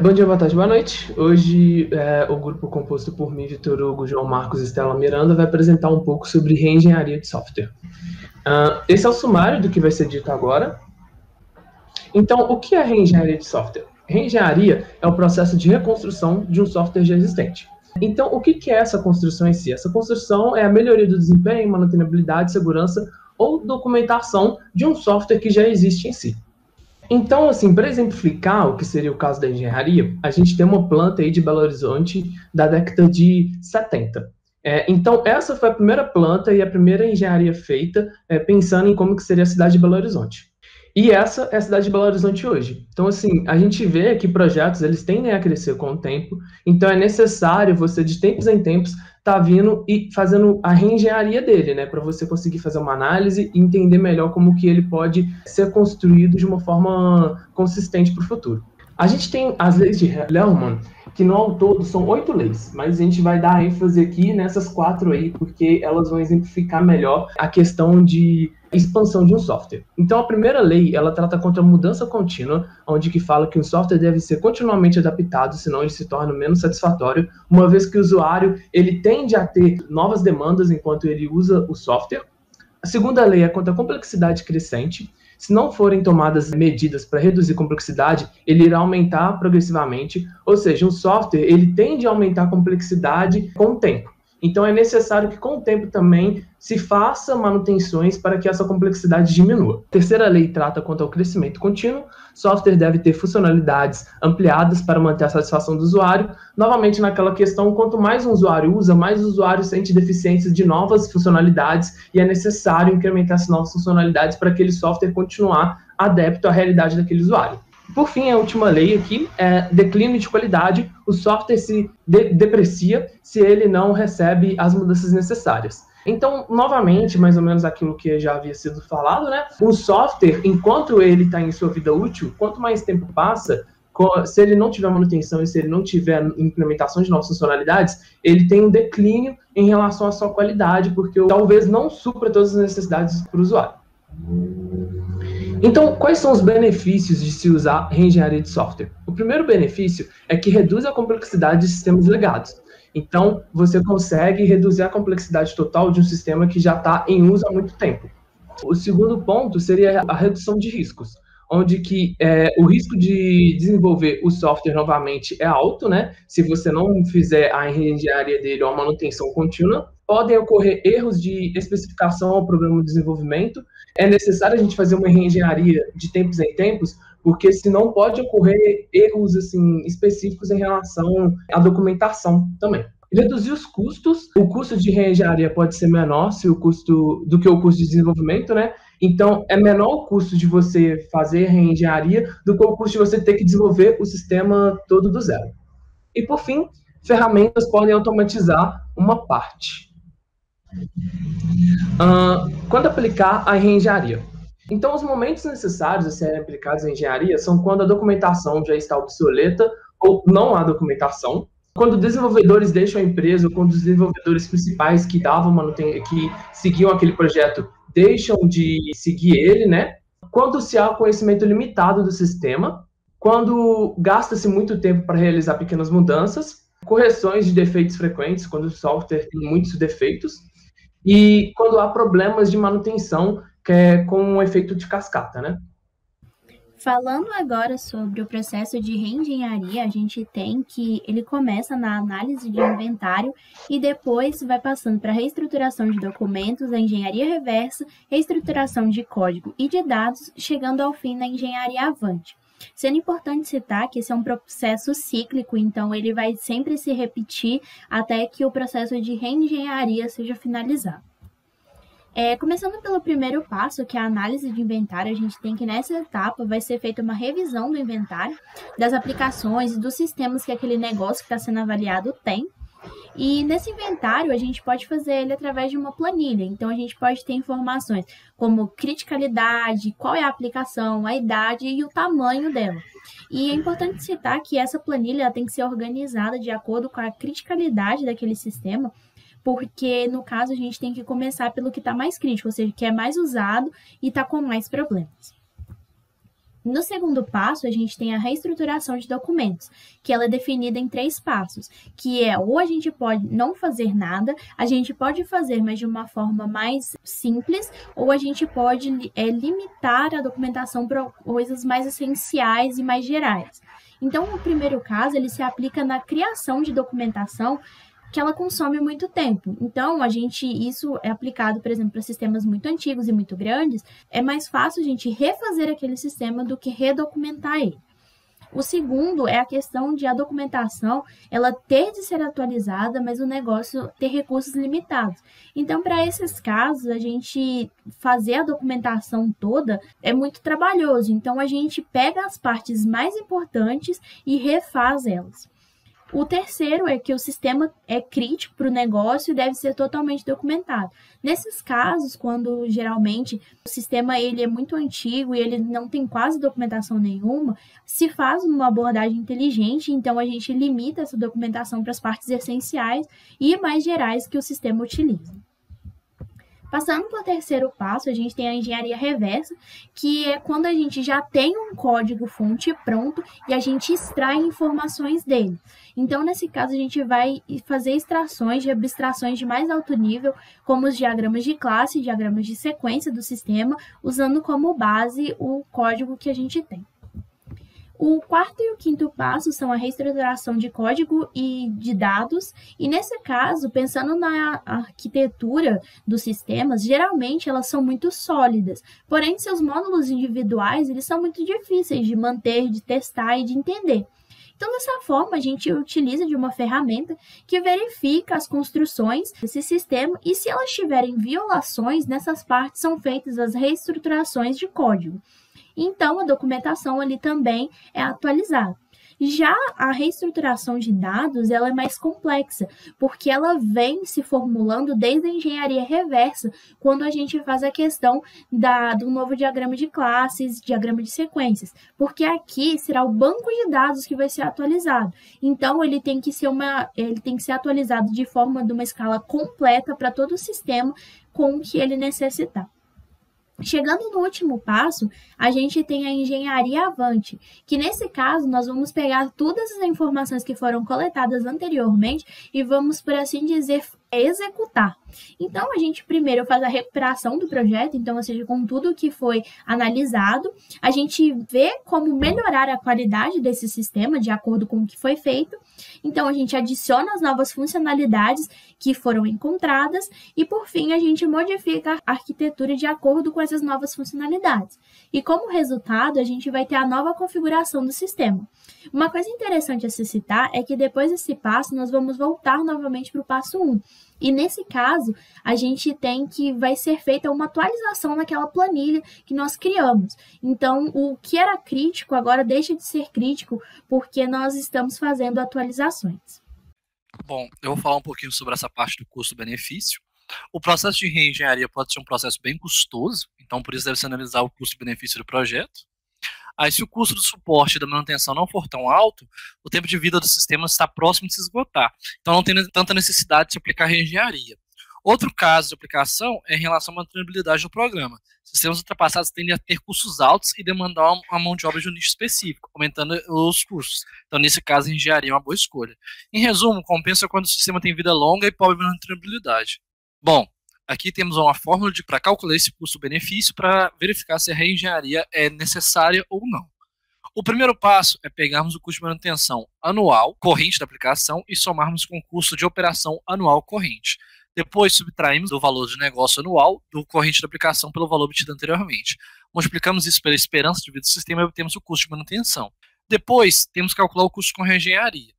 Bom dia, boa tarde, boa noite. Hoje, o grupo composto por mim, Vitor Hugo, João Marcos e Estela Miranda vai apresentar um pouco sobre reengenharia de software. Esse é o sumário do que vai ser dito agora. Então, o que é reengenharia de software? Reengenharia é o processo de reconstrução de um software já existente. Então, o que é essa construção em si? Essa construção é a melhoria do desempenho, manutenabilidade, segurança ou documentação de um software que já existe em si. Então, assim, para exemplificar o que seria o caso da engenharia, a gente tem uma planta aí de Belo Horizonte da década de 70. Então, essa foi a primeira planta e a primeira engenharia feita pensando em como que seria a cidade de Belo Horizonte. E essa é a cidade de Belo Horizonte hoje. Então, assim, a gente vê que projetos, eles tendem a crescer com o tempo, então é necessário você, de tempos em tempos, tá vindo e fazendo a reengenharia dele, né, para você conseguir fazer uma análise e entender melhor como que ele pode ser construído de uma forma consistente para o futuro. A gente tem as leis de Lehman, que no ao todo são 8 leis, mas a gente vai dar ênfase aqui nessas 4 aí, porque elas vão exemplificar melhor a questão de expansão de um software. Então, a primeira lei, ela trata contra a mudança contínua, onde que fala que um software deve ser continuamente adaptado, senão ele se torna menos satisfatório, uma vez que o usuário, ele tende a ter novas demandas enquanto ele usa o software. A segunda lei é contra a complexidade crescente. Se não forem tomadas medidas para reduzir complexidade, ele irá aumentar progressivamente, ou seja, um software ele tende a aumentar a complexidade com o tempo. Então é necessário que com o tempo também se faça manutenções para que essa complexidade diminua. A terceira lei trata contra o crescimento contínuo. Software deve ter funcionalidades ampliadas para manter a satisfação do usuário. Novamente naquela questão, quanto mais um usuário usa, mais o usuário sente deficiências de novas funcionalidades e é necessário incrementar essas novas funcionalidades para aquele software continuar adepto à realidade daquele usuário. Por fim, a última lei aqui é declínio de qualidade. O software se deprecia se ele não recebe as mudanças necessárias. Então, novamente, mais ou menos aquilo que já havia sido falado, né? O software, enquanto ele está em sua vida útil, quanto mais tempo passa, se ele não tiver manutenção e se ele não tiver implementação de novas funcionalidades, ele tem um declínio em relação à sua qualidade, porque talvez não supra todas as necessidades para o usuário. Então, quais são os benefícios de se usar reengenharia de software? O primeiro benefício é que reduz a complexidade de sistemas legados. Então, você consegue reduzir a complexidade total de um sistema que já está em uso há muito tempo. O segundo ponto seria a redução de riscos, onde que o risco de desenvolver o software novamente é alto, né? Se você não fizer a reengenharia dele ou a manutenção contínua, podem ocorrer erros de especificação ao programa de desenvolvimento. É necessário a gente fazer uma reengenharia de tempos em tempos, porque senão pode ocorrer erros assim, específicos em relação à documentação também. Reduzir os custos, o custo de reengenharia pode ser menor se o custo do que o custo de desenvolvimento, né? Então, é menor o custo de você fazer reengenharia do que o custo de você ter que desenvolver o sistema todo do zero. E, por fim, ferramentas podem automatizar uma parte. Quando aplicar a reengenharia? Então, os momentos necessários a serem aplicados em engenharia são quando a documentação já está obsoleta ou não há documentação, quando desenvolvedores deixam a empresa, ou quando os desenvolvedores principais que que seguiam aquele projeto deixam de seguir ele, né? Quando se há conhecimento limitado do sistema, quando gasta-se muito tempo para realizar pequenas mudanças, correções de defeitos frequentes, quando o software tem muitos defeitos, e quando há problemas de manutenção, que é com um efeito de cascata, né? Falando agora sobre o processo de reengenharia, a gente tem que ele começa na análise de inventário e depois vai passando para a reestruturação de documentos, a engenharia reversa, reestruturação de código e de dados, chegando ao fim na engenharia avante. Sendo importante citar que esse é um processo cíclico, então ele vai sempre se repetir até que o processo de reengenharia seja finalizado. Começando pelo primeiro passo, que é a análise de inventário, a gente tem que nessa etapa vai ser feita uma revisão do inventário, das aplicações e dos sistemas que aquele negócio que está sendo avaliado tem. E nesse inventário a gente pode fazer ele através de uma planilha, então a gente pode ter informações como criticalidade, qual é a aplicação, a idade e o tamanho dela. E é importante citar que essa planilha tem que ser organizada de acordo com a criticalidade daquele sistema, porque no caso a gente tem que começar pelo que está mais crítico, ou seja, que é mais usado e está com mais problemas. No segundo passo, a gente tem a reestruturação de documentos, que ela é definida em 3 passos, que é ou a gente pode não fazer nada, a gente pode fazer, mas de uma forma mais simples, ou a gente pode limitar a documentação para coisas mais essenciais e mais gerais. Então, no primeiro caso, ele se aplica na criação de documentação que ela consome muito tempo. Então, isso é aplicado, por exemplo, para sistemas muito antigos e muito grandes, é mais fácil a gente refazer aquele sistema do que redocumentar ele. O segundo é a questão de a documentação, ela ter de ser atualizada, mas o negócio ter recursos limitados. Então, para esses casos, a gente fazer a documentação toda é muito trabalhoso. Então, a gente pega as partes mais importantes e refaz elas. O terceiro é que o sistema é crítico para o negócio e deve ser totalmente documentado. Nesses casos, quando geralmente o sistema ele é muito antigo e ele não tem quase documentação nenhuma, se faz uma abordagem inteligente, então a gente limita essa documentação para as partes essenciais e mais gerais que o sistema utiliza. Passando para o terceiro passo, a gente tem a engenharia reversa, que é quando a gente já tem um código-fonte pronto e a gente extrai informações dele. Então, nesse caso, a gente vai fazer extrações de abstrações de mais alto nível, como os diagramas de classe, diagramas de sequência do sistema, usando como base o código que a gente tem. O quarto e o quinto passo são a reestruturação de código e de dados, e nesse caso, pensando na arquitetura dos sistemas, geralmente elas são muito sólidas, porém seus módulos individuais eles são muito difíceis de manter, de testar e de entender. Então, dessa forma, a gente utiliza de uma ferramenta que verifica as construções desse sistema e se elas tiverem violações, nessas partes são feitas as reestruturações de código. Então, a documentação ali também é atualizada. Já a reestruturação de dados ela é mais complexa, porque ela vem se formulando desde a engenharia reversa, quando a gente faz a questão do novo diagrama de classes, diagrama de sequências, porque aqui será o banco de dados que vai ser atualizado. Então, ele tem que ser atualizado de uma escala completa para todo o sistema com o que ele necessitar. Chegando no último passo, a gente tem a engenharia avante, que nesse caso nós vamos pegar todas as informações que foram coletadas anteriormente e vamos, por assim dizer, executar. Então, a gente primeiro faz a recuperação do projeto, então, ou seja, com tudo que foi analisado, a gente vê como melhorar a qualidade desse sistema de acordo com o que foi feito. Então, a gente adiciona as novas funcionalidades que foram encontradas e, por fim, a gente modifica a arquitetura de acordo com essas novas funcionalidades. E, como resultado, a gente vai ter a nova configuração do sistema. Uma coisa interessante a se citar é que depois desse passo, nós vamos voltar novamente para o passo 1. E nesse caso, a gente tem que vai ser feita uma atualização naquela planilha que nós criamos. Então, o que era crítico agora deixa de ser crítico porque nós estamos fazendo atualizações. Bom, eu vou falar um pouquinho sobre essa parte do custo-benefício. O processo de reengenharia pode ser um processo bem custoso, então por isso deve-se analisar o custo-benefício do projeto. Aí, se o custo do suporte e da manutenção não for tão alto, o tempo de vida do sistema está próximo de se esgotar. Então, não tem tanta necessidade de se aplicar reengenharia. Outro caso de aplicação é em relação à mantenibilidade do programa. Sistemas ultrapassados tendem a ter custos altos e demandar uma mão de obra de um nicho específico, aumentando os custos. Então, nesse caso, a engenharia é uma boa escolha. Em resumo, compensa quando o sistema tem vida longa e pobre mantenibilidade. Bom, aqui temos uma fórmula para calcular esse custo-benefício para verificar se a reengenharia é necessária ou não. O primeiro passo é pegarmos o custo de manutenção anual corrente da aplicação e somarmos com o custo de operação anual corrente. Depois, subtraímos o valor de negócio anual do corrente da aplicação pelo valor obtido anteriormente. Multiplicamos isso pela esperança de vida do sistema e obtemos o custo de manutenção. Depois, temos que calcular o custo com reengenharia.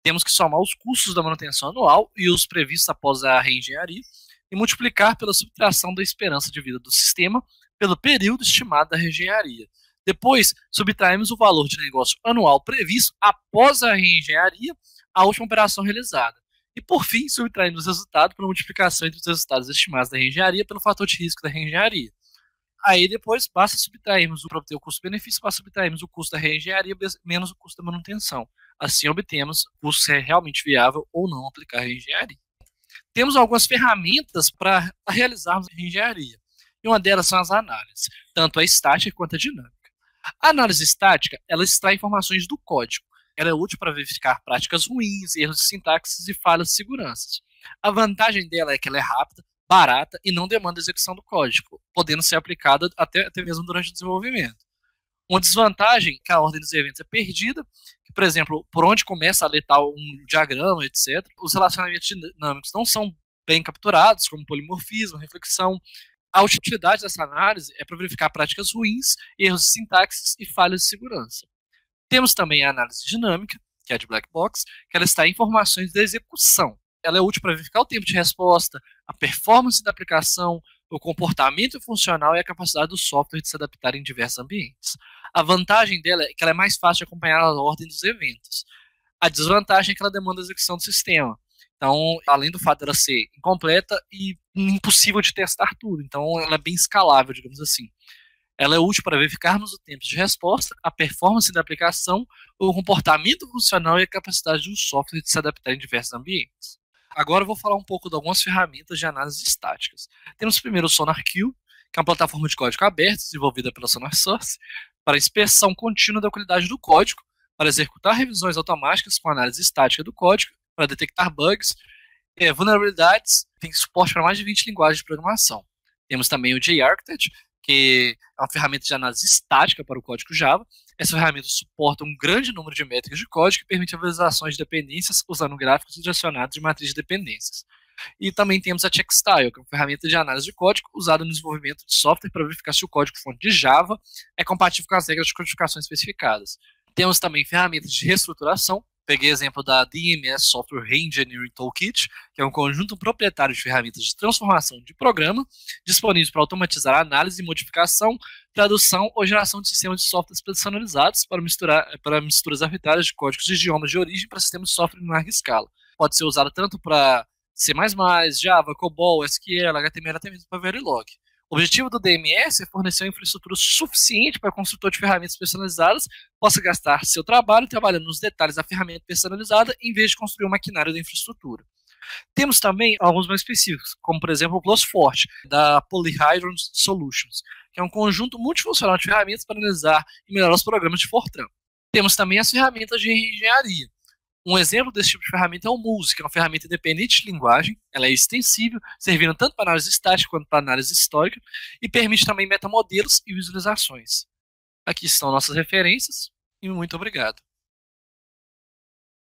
Temos que somar os custos da manutenção anual e os previstos após a reengenharia e multiplicar pela subtração da esperança de vida do sistema pelo período estimado da reengenharia. Depois, subtraímos o valor de negócio anual previsto após a reengenharia, a última operação realizada. E, por fim, subtraímos o resultado pela multiplicação entre os resultados estimados da reengenharia pelo fator de risco da reengenharia. Aí, depois, basta subtrairmos para obter o custo-benefício, basta subtrairmos o custo da reengenharia menos o custo da manutenção. Assim, obtemos o custo se é realmente viável ou não aplicar a reengenharia. Temos algumas ferramentas para realizarmos a reengenharia. E uma delas são as análises, tanto a estática quanto a dinâmica. A análise estática, ela extrai informações do código. Ela é útil para verificar práticas ruins, erros de sintaxe e falhas de segurança. A vantagem dela é que ela é rápida, barata e não demanda execução do código, podendo ser aplicada até mesmo durante o desenvolvimento. Uma desvantagem é que a ordem dos eventos é perdida, que, por exemplo, por onde começa a ler tal um diagrama, etc. Os relacionamentos dinâmicos não são bem capturados, como polimorfismo, reflexão. A utilidade dessa análise é para verificar práticas ruins, erros de sintaxe e falhas de segurança. Temos também a análise dinâmica, que é a de black box, que ela está em informações da execução. Ela é útil para verificar o tempo de resposta, a performance da aplicação, o comportamento funcional e a capacidade do software de se adaptar em diversos ambientes. A vantagem dela é que ela é mais fácil de acompanhar a ordem dos eventos. A desvantagem é que ela demanda a execução do sistema. Então, além do fato dela ser incompleta e impossível de testar tudo. Então, ela é bem escalável, digamos assim. Ela é útil para verificarmos o tempo de resposta, a performance da aplicação, o comportamento funcional e a capacidade do software de se adaptar em diversos ambientes. Agora eu vou falar um pouco de algumas ferramentas de análise estáticas. Temos primeiro o SonarQube, que é uma plataforma de código aberto desenvolvida pela SonarSource para inspeção contínua da qualidade do código, para executar revisões automáticas com análise estática do código, para detectar bugs, vulnerabilidades, tem suporte para mais de 20 linguagens de programação. Temos também o JArchitect, que é uma ferramenta de análise estática para o código Java. Essa ferramenta suporta um grande número de métricas de código que permite a visualização de dependências usando gráficos direcionados de matriz de dependências. E também temos a Checkstyle, que é uma ferramenta de análise de código usada no desenvolvimento de software para verificar se o código-fonte de Java é compatível com as regras de codificação especificadas. Temos também ferramentas de reestruturação. Peguei exemplo da DMS Software Reengineering Toolkit, que é um conjunto proprietário de ferramentas de transformação de programa, disponíveis para automatizar a análise e modificação, tradução ou geração de sistemas de softwares personalizados para misturas arbitrárias de códigos de idiomas de origem para sistemas de software em larga escala. Pode ser usado tanto para C++, Java, COBOL, SQL, HTML, até mesmo para Verilog. O objetivo do DMS é fornecer uma infraestrutura suficiente para que o construtor de ferramentas personalizadas possa gastar seu trabalho trabalhando nos detalhes da ferramenta personalizada em vez de construir um maquinário da infraestrutura. Temos também alguns mais específicos, como por exemplo o GlossForge, da Polyhedron Solutions, que é um conjunto multifuncional de ferramentas para analisar e melhorar os programas de Fortran. Temos também as ferramentas de engenharia. Um exemplo desse tipo de ferramenta é o Muse, que é uma ferramenta independente de linguagem. Ela é extensível, servindo tanto para análise estática quanto para análise histórica, e permite também metamodelos e visualizações. Aqui estão nossas referências, e muito obrigado.